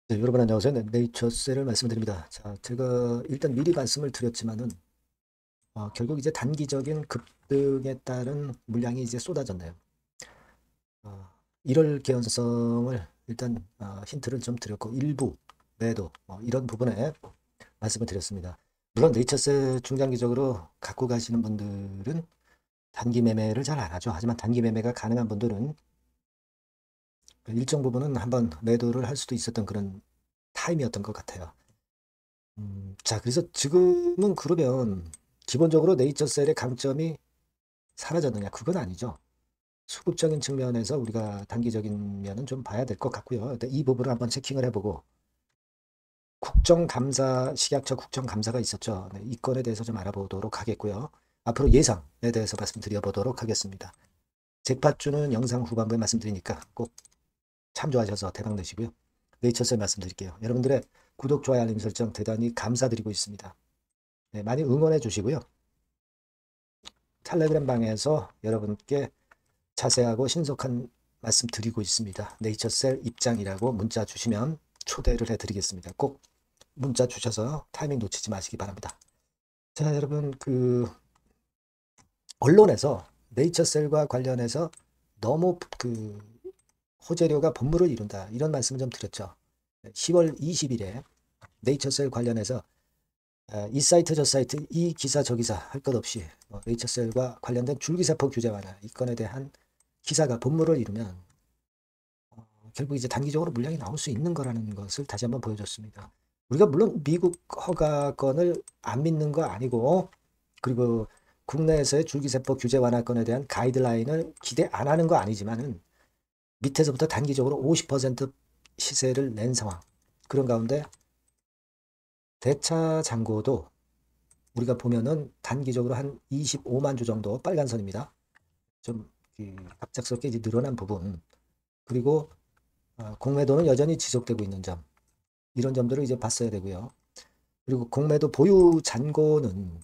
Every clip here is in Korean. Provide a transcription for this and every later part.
네, 여러분 안녕하세요. 네, 네이처셀을 말씀드립니다. 자, 제가 일단 미리 말씀을 드렸지만은 결국 이제 단기적인 급등에 따른 물량이 이제 쏟아졌네요. 이럴 개연성을 일단 힌트를 좀 드렸고 일부 매도 이런 부분에 말씀을 드렸습니다. 물론 네이처셀 중장기적으로 갖고 가시는 분들은 단기 매매를 잘 안 하죠. 하지만 단기 매매가 가능한 분들은 일정 부분은 한번 매도를 할 수도 있었던 그런 타임이었던 것 같아요. 자, 그래서 지금은 그러면 기본적으로 네이처셀의 강점이 사라졌느냐? 그건 아니죠. 수급적인 측면에서 우리가 단기적인 면은 좀 봐야 될 것 같고요. 일단 이 부분을 한번 체킹을 해보고 국정감사, 식약처 국정감사가 있었죠. 네, 이 건에 대해서 좀 알아보도록 하겠고요. 앞으로 예상에 대해서 말씀드려보도록 하겠습니다. 잭팟주는 영상 후반부에 말씀드리니까 꼭 참조하셔서 대박 내시고요. 네이처셀 말씀드릴게요. 여러분들의 구독, 좋아요, 알림 설정 대단히 감사드리고 있습니다. 네, 많이 응원해 주시고요. 텔레그램 방에서 여러분께 자세하고 신속한 말씀 드리고 있습니다. 네이처셀 입장이라고 문자 주시면 초대를 해드리겠습니다. 꼭 문자 주셔서 타이밍 놓치지 마시기 바랍니다. 자, 여러분 언론에서 네이처셀과 관련해서 너무 호재료가 본물을 이룬다 이런 말씀을 좀 드렸죠. 10월 20일에 네이처셀 관련해서 이 사이트 저 사이트 이 기사 저 기사 할 것 없이 네이처셀과 관련된 줄기세포 규제 완화 이 건에 대한 기사가 본물을 이루면 결국 이제 단기적으로 물량이 나올 수 있는 거라는 것을 다시 한번 보여줬습니다. 우리가 물론 미국 허가건을 안 믿는 거 아니고 그리고 국내에서의 줄기세포 규제 완화건에 대한 가이드라인을 기대 안 하는 거 아니지만은 밑에서부터 단기적으로 50% 시세를 낸 상황. 그런 가운데 대차 잔고도 우리가 보면은 단기적으로 한 25만 주 정도 빨간 선입니다. 좀 갑작스럽게 이제 늘어난 부분. 그리고 공매도는 여전히 지속되고 있는 점. 이런 점들을 이제 봤어야 되고요. 그리고 공매도 보유 잔고는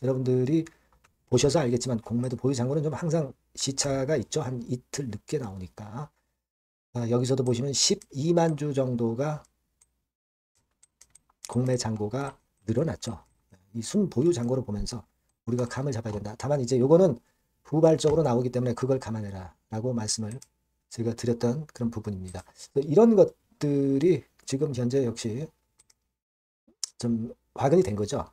여러분들이 보셔서 알겠지만 공매도 보유 잔고는 좀 항상 시차가 있죠. 한 이틀 늦게 나오니까. 여기서도 보시면 12만 주 정도가 공매 잔고가 늘어났죠. 이 순 보유 잔고를 보면서 우리가 감을 잡아야 된다. 다만 이제 요거는 후발적으로 나오기 때문에 그걸 감안해라 라고 말씀을 제가 드렸던 그런 부분입니다. 이런 것들이 지금 현재 역시 좀 화근이 된 거죠.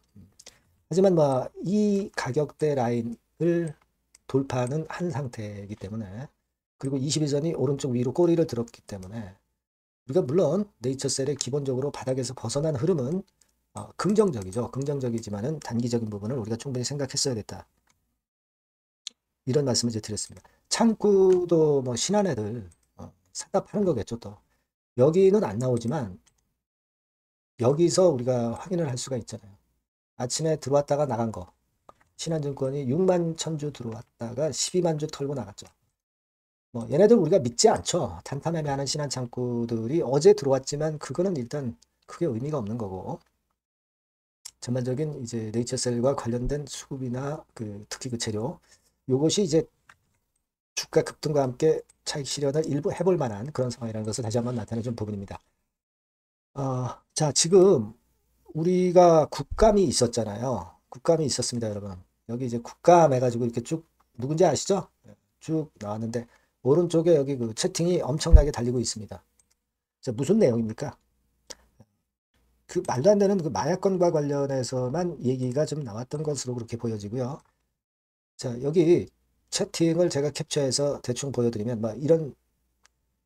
하지만 뭐 이 가격대 라인을 돌파는 한 상태이기 때문에 그리고 20일선이 오른쪽 위로 꼬리를 들었기 때문에 우리가 물론 네이처셀의 기본적으로 바닥에서 벗어난 흐름은 긍정적이죠. 긍정적이지만은 단기적인 부분을 우리가 충분히 생각했어야 됐다. 이런 말씀을 이제 드렸습니다. 창구도 뭐 신한 애들 사다 파는 거겠죠 또. 여기는 안 나오지만 여기서 우리가 확인을 할 수가 있잖아요. 아침에 들어왔다가 나간 거. 신한증권이 6만 천주 들어왔다가 12만 주 털고 나갔죠. 뭐 얘네들 우리가 믿지 않죠. 단타 매매하는 신한 창구들이 어제 들어왔지만 그거는 일단 크게 의미가 없는 거고 전반적인 이제 네이처셀과 관련된 수급이나 특히 그 재료 요것이 이제 주가 급등과 함께 차익 실현을 일부 해볼 만한 그런 상황이라는 것을 다시 한번 나타내준 부분입니다. 자, 지금 우리가 국감이 있었잖아요. 국감이 있었습니다, 여러분. 여기 이제 국감 해가지고 이렇게 쭉 누군지 아시죠? 쭉 나왔는데 오른쪽에 여기 그 채팅이 엄청나게 달리고 있습니다. 자, 무슨 내용입니까? 그 말도 안 되는 그 마약건과 관련해서만 얘기가 좀 나왔던 것으로 그렇게 보여지고요. 자, 여기 채팅을 제가 캡처해서 대충 보여드리면 막 이런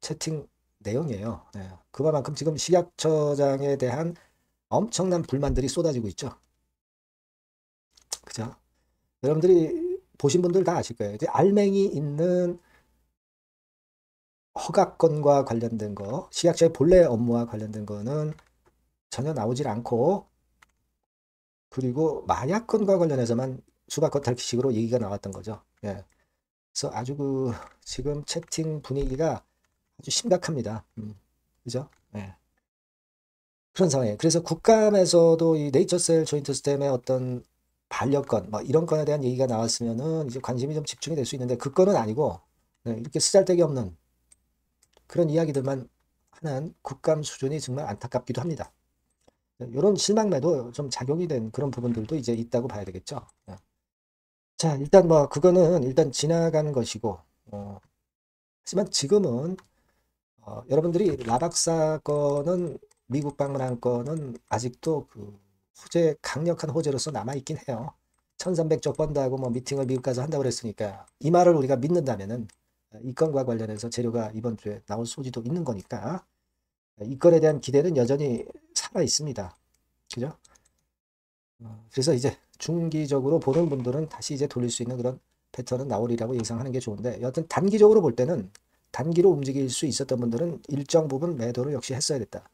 채팅 내용이에요. 네. 그만큼 지금 식약처장에 대한 엄청난 불만들이 쏟아지고 있죠. 그죠? 여러분들이 보신 분들 다 아실 거예요. 이제 알맹이 있는 허가건과 관련된 거, 식약처의 본래 업무와 관련된 거는 전혀 나오질 않고, 그리고 마약건과 관련해서만 수박겉핥기식으로 얘기가 나왔던 거죠. 예. 그래서 아주 지금 채팅 분위기가 아주 심각합니다. 그죠? 예. 그런 상황이에요. 그래서 국감에서도 이 네이처셀 조인트 스템의 어떤 반려건, 뭐 이런 건에 대한 얘기가 나왔으면은 이제 관심이 좀 집중이 될 수 있는데 그 건은 아니고, 네, 이렇게 쓰잘데기 없는 그런 이야기들만 하는 국감 수준이 정말 안타깝기도 합니다. 이런 실망매도 좀 작용이 된 그런 부분들도 이제 있다고 봐야 되겠죠. 자, 일단 뭐 그거는 일단 지나간 것이고, 하지만 지금은 여러분들이 라박 사건은 미국 방문한 건은 아직도 그 호재, 강력한 호재로서 남아있긴 해요. 1300쪽 번다고 뭐 미팅을 미국 가서 한다고 그랬으니까 이 말을 우리가 믿는다면은 이 건과 관련해서 재료가 이번 주에 나올 소지도 있는 거니까 이 건에 대한 기대는 여전히 살아 있습니다. 그죠? 그래서 이제 중기적으로 보는 분들은 다시 이제 돌릴 수 있는 그런 패턴은 나오리라고 예상하는 게 좋은데 여하튼 단기적으로 볼 때는 단기로 움직일 수 있었던 분들은 일정 부분 매도를 역시 했어야 됐다.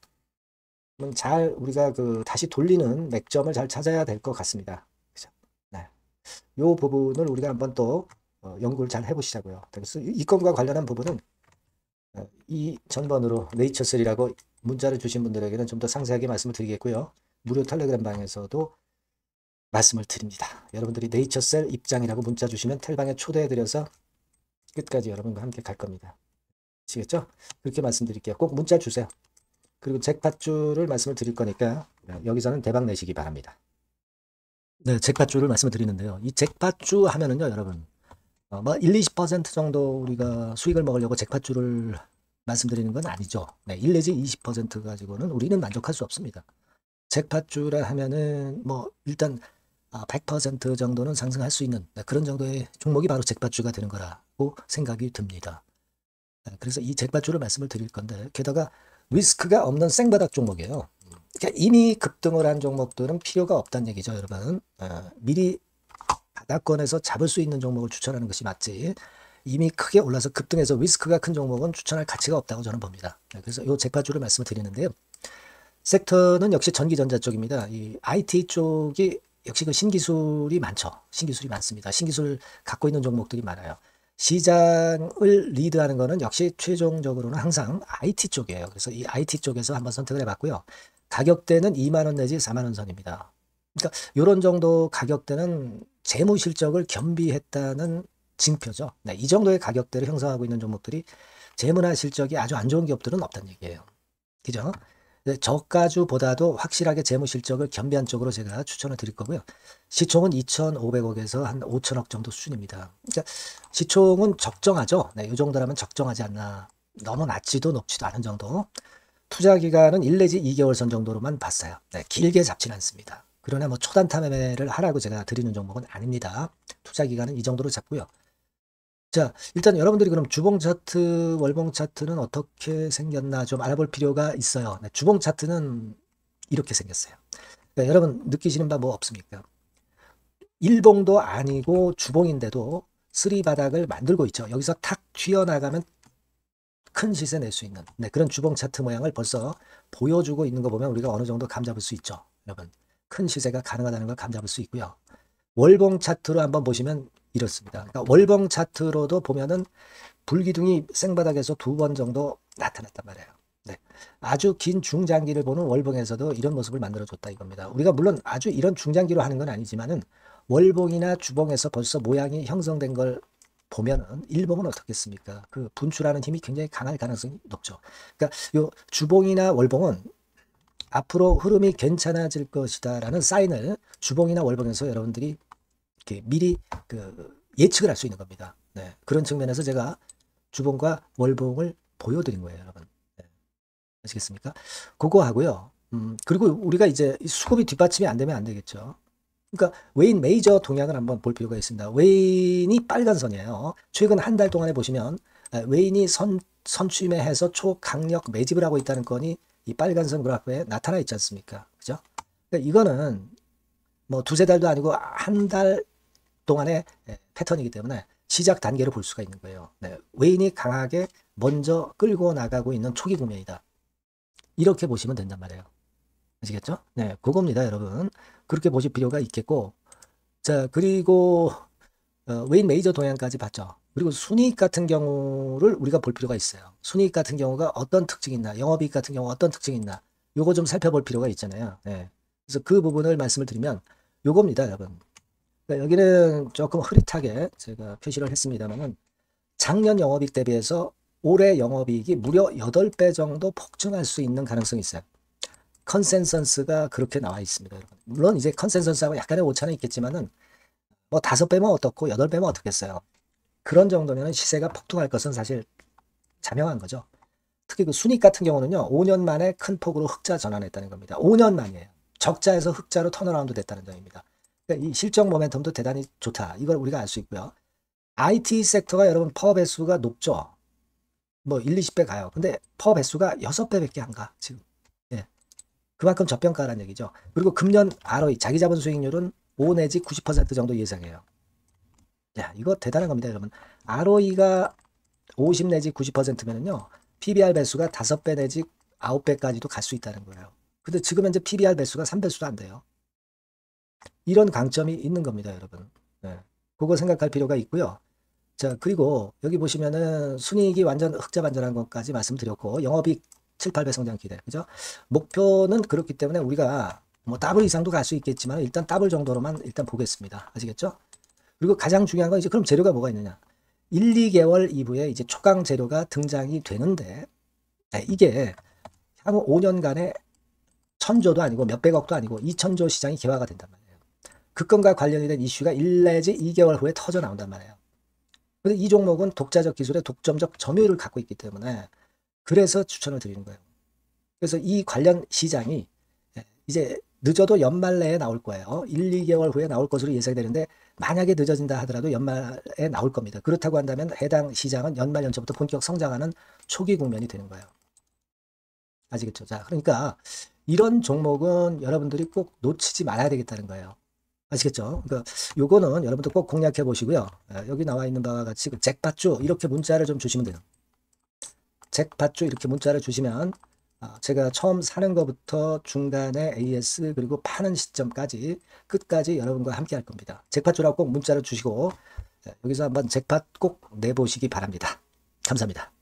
그럼 잘 우리가 그 다시 돌리는 맥점을 잘 찾아야 될 것 같습니다. 그죠? 네. 요 부분을 우리가 한번 또 연구를 잘 해보시자고요. 그래서 이 건과 관련한 부분은 이 전번으로 네이처셀이라고 문자를 주신 분들에게는 좀 더 상세하게 말씀을 드리겠고요. 무료 텔레그램 방에서도 말씀을 드립니다. 여러분들이 네이처셀 입장이라고 문자 주시면 텔방에 초대해드려서 끝까지 여러분과 함께 갈 겁니다. 아시겠죠? 그렇게 말씀드릴게요. 꼭 문자 주세요. 그리고 잭팟주를 말씀을 드릴 거니까 여기서는 대박 내시기 바랍니다. 네, 잭팟주를 말씀을 드리는데요. 이 잭팟주 하면은요, 여러분. 뭐 1, 20% 정도 우리가 수익을 먹으려고 잭팟주를 말씀드리는 건 아니죠. 네, 1 내지 20% 가지고는 우리는 만족할 수 없습니다. 잭팟주라 하면은 뭐 일단 100% 정도는 상승할 수 있는 그런 정도의 종목이 바로 잭팟주가 되는 거라고 생각이 듭니다. 그래서 이 잭팟주를 말씀을 드릴 건데 게다가 리스크가 없는 생바닥 종목이에요. 그러니까 이미 급등을 한 종목들은 필요가 없다는 얘기죠, 여러분. 미리 바닥권에서 잡을 수 있는 종목을 추천하는 것이 맞지. 이미 크게 올라서 급등해서 리스크가 큰 종목은 추천할 가치가 없다고 저는 봅니다. 그래서 이 잭팟주를 말씀을 드리는데요. 섹터는 역시 전기전자 쪽입니다. 이 IT 쪽이 역시 그 신기술이 많죠. 신기술이 많습니다. 신기술 갖고 있는 종목들이 많아요. 시장을 리드하는 거는 역시 최종적으로는 항상 IT 쪽이에요. 그래서 이 IT 쪽에서 한번 선택을 해봤고요. 가격대는 2만 원 내지 4만 원 선입니다. 그러니까 이런 정도 가격대는 재무 실적을 겸비했다는 징표죠. 네, 이 정도의 가격대를 형성하고 있는 종목들이 재무나 실적이 아주 안 좋은 기업들은 없다는 얘기예요. 그죠? 저가주보다도 확실하게 재무 실적을 겸비한 쪽으로 제가 추천을 드릴 거고요. 시총은 2,500억에서 한 5천억 정도 수준입니다. 그러니까 시총은 적정하죠. 네, 이 정도라면 적정하지 않나. 너무 낮지도 높지도 않은 정도. 투자 기간은 1 내지 2개월 선 정도로만 봤어요. 네, 길게 잡지는 않습니다. 그러나 뭐 초단타 매매를 하라고 제가 드리는 종목은 아닙니다. 투자 기간은 이 정도로 잡고요. 자, 일단 여러분들이 그럼 주봉 차트, 월봉 차트는 어떻게 생겼나 좀 알아볼 필요가 있어요. 네, 주봉 차트는 이렇게 생겼어요. 그러니까 여러분 느끼시는 바 뭐 없습니까? 일봉도 아니고 주봉인데도 쓰리 바닥을 만들고 있죠. 여기서 탁 튀어나가면 큰 시세 낼 수 있는 그런 주봉 차트 모양을 벌써 보여주고 있는 거 보면 우리가 어느 정도 감잡을 수 있죠. 여러분 큰 시세가 가능하다는 걸 감잡을 수 있고요. 월봉 차트로 한번 보시면 이렇습니다. 그러니까 월봉 차트로도 보면은 불기둥이 생바닥에서 2번 정도 나타났단 말이에요. 네. 아주 긴 중장기를 보는 월봉에서도 이런 모습을 만들어줬다 이겁니다. 우리가 물론 아주 이런 중장기로 하는 건 아니지만은 월봉이나 주봉에서 벌써 모양이 형성된 걸 보면은 일봉은 어떻겠습니까? 그 분출하는 힘이 굉장히 강할 가능성이 높죠. 그러니까 요 주봉이나 월봉은 앞으로 흐름이 괜찮아질 것이다라는 사인을 주봉이나 월봉에서 여러분들이 이렇게 미리 그 예측을 할 수 있는 겁니다. 네. 그런 측면에서 제가 주봉과 월봉을 보여드린 거예요, 여러분. 네. 아시겠습니까? 그거 하고요. 그리고 우리가 이제 수급이 뒷받침이 안 되면 안 되겠죠. 그러니까 웨인 메이저 동향을 한번 볼 필요가 있습니다. 웨인이 빨간 선이에요. 최근 한 달 동안에 보시면 웨인이 선취매해서 초강력 매집을 하고 있다는 건이 이 빨간 선 그래프에 나타나 있지 않습니까? 그죠? 그러니까 이거는 뭐 두세 달도 아니고 한 달 동안의 패턴이기 때문에 시작 단계로 볼 수가 있는 거예요. 네, 웨인이 강하게 먼저 끌고 나가고 있는 초기 국면이다. 이렇게 보시면 된단 말이에요. 아시겠죠? 네, 그겁니다, 여러분. 그렇게 보실 필요가 있겠고, 자, 그리고 웨인 메이저 동향까지 봤죠. 그리고 순이익 같은 경우를 우리가 볼 필요가 있어요. 순이익 같은 경우가 어떤 특징이 있나, 영업이익 같은 경우 어떤 특징이 있나, 요거 좀 살펴볼 필요가 있잖아요. 네. 그래서 그 부분을 말씀을 드리면 요겁니다, 여러분. 그러니까 여기는 조금 흐릿하게 제가 표시를 했습니다만은 작년 영업이익 대비해서 올해 영업이익이 무려 8배 정도 폭증할 수 있는 가능성이 있어요. 컨센서스가 그렇게 나와 있습니다, 여러분. 물론 이제 컨센서스하고 약간의 오차는 있겠지만은 뭐 5배면 어떻고 8배면 어떻겠어요. 그런 정도면 시세가 폭등할 것은 사실 자명한 거죠. 특히 그 순익 같은 경우는요, 5년 만에 큰 폭으로 흑자 전환했다는 겁니다. 5년 만이에요. 적자에서 흑자로 턴어라운드 됐다는 점입니다. 그러니까 이 실적 모멘텀도 대단히 좋다. 이걸 우리가 알 수 있고요. IT 섹터가 여러분 퍼 배수가 높죠. 뭐 1, 20배 가요. 근데 퍼 배수가 6배밖에 안 가, 지금. 예. 그만큼 저평가라는 얘기죠. 그리고 금년 ROE, 자기 자본 수익률은 5 내지 90% 정도 예상해요. 야, 이거 대단한 겁니다, 여러분. ROE가 50 내지 90%면은요, PBR 배수가 5배 내지 9배까지도 갈 수 있다는 거예요. 근데 지금 현재 PBR 배수가 3배수도 안 돼요. 이런 강점이 있는 겁니다, 여러분. 네. 그거 생각할 필요가 있고요. 자, 그리고 여기 보시면은 순이익이 완전 흑자 반전한 것까지 말씀드렸고, 영업이익 7, 8배 성장 기대. 그죠? 목표는 그렇기 때문에 우리가 뭐 더블 이상도 갈 수 있겠지만 일단 더블 정도로만 일단 보겠습니다. 아시겠죠? 그리고 가장 중요한 건 이제 그럼 재료가 뭐가 있느냐? 1, 2개월 이후에 이제 초강 재료가 등장이 되는데, 네, 이게 향후 5년간에 1000조도 아니고 몇백억도 아니고 2000조 시장이 개화가 된단 말이에요. 그 건과 관련이 된 이슈가 1 내지 2개월 후에 터져 나온단 말이에요. 근데 이 종목은 독자적 기술의 독점적 점유율을 갖고 있기 때문에 그래서 추천을 드리는 거예요. 그래서 이 관련 시장이 이제 늦어도 연말 내에 나올 거예요. 1, 2개월 후에 나올 것으로 예상되는데 만약에 늦어진다 하더라도 연말에 나올 겁니다. 그렇다고 한다면 해당 시장은 연말 연초부터 본격 성장하는 초기 국면이 되는 거예요. 아시겠죠? 자, 그러니까 이런 종목은 여러분들이 꼭 놓치지 말아야 되겠다는 거예요. 아시겠죠? 그러니까 요거는 여러분들 꼭 공략해 보시고요. 여기 나와 있는 바와 같이 그 잭팟주 이렇게 문자를 좀 주시면 돼요. 잭팟주 이렇게 문자를 주시면 제가 처음 사는 것부터 중간에 AS 그리고 파는 시점까지 끝까지 여러분과 함께 할 겁니다. 잭팟주라고 꼭 문자를 주시고 여기서 한번 잭팟 꼭 내보시기 바랍니다. 감사합니다.